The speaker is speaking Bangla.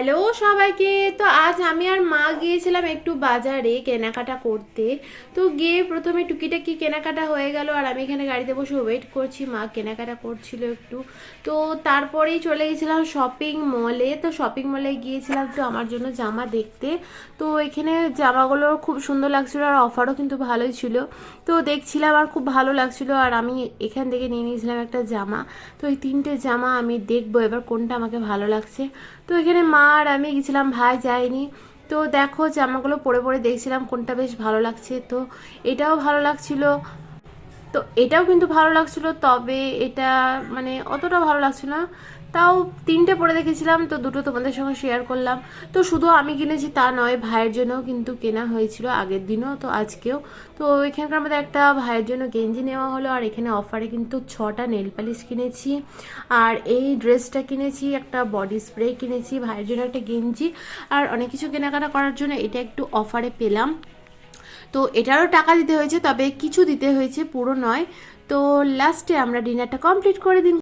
হ্যালো সবাইকে। তো আজ আমি আর মা গিয়েছিলাম একটু বাজারে কেনাকাটা করতে। তো গিয়ে প্রথমে টুকিটাকি কেনাকাটা হয়ে গেল, আর আমি এখানে গাড়িতে বসে ওয়েট করছি, মা কেনাকাটা করছিল একটু। তো তারপরেই চলে গেছিলাম শপিং মলে। তো শপিং মলে গিয়েছিলাম তো আমার জন্য জামা দেখতে। তো এখানে জামাগুলো খুব সুন্দর লাগছিল আর অফারও কিন্তু ভালোই ছিল। তো দেখছিলাম আর খুব ভালো লাগছিল, আর আমি এখান থেকে নিয়ে নিয়েছিলাম একটা জামা। তো এই তিনটে জামা আমি দেখবো এবার কোনটা আমাকে ভালো লাগছে। তো এখানে মা আর আমি গেছিলাম, ভাই যায়নি। তো দেখো জামাগুলো পরে পরে দেখছিলাম কোনটা বেশ ভালো লাগছে। তো এটাও ভালো লাগছিল, তো এটাও কিন্তু ভালো লাগছিল, তবে এটা মানে অতটা ভালো লাগছিল না। তাও তিনটে পরে দেখেছিলাম, তো দুটো তোমাদের সঙ্গে শেয়ার করলাম। তো শুধু আমি কিনেছি তা নয়, ভাইয়ের জন্যও কিন্তু কেনা হয়েছিল আগের দিনও, তো আজকেও। তো এখানকার মধ্যে একটা ভাইয়ের জন্য গেঞ্জি নেওয়া হলো, আর এখানে অফারে কিন্তু 6টা নেল পালিশ কিনেছি, আর এই ড্রেসটা কিনেছি, একটা বডি স্প্রে কিনেছি, ভাইয়ের জন্য একটা গেঞ্জি, আর অনেক কিছু কেনাকাটা করার জন্য এটা একটু অফারে পেলাম। তো এটারও টাকা দিতে হয়েছে, তবে কিছু দিতে হয়েছে, পুরো নয়। তো লাস্টে আমরা ডিনারটা কমপ্লিট করে দিন।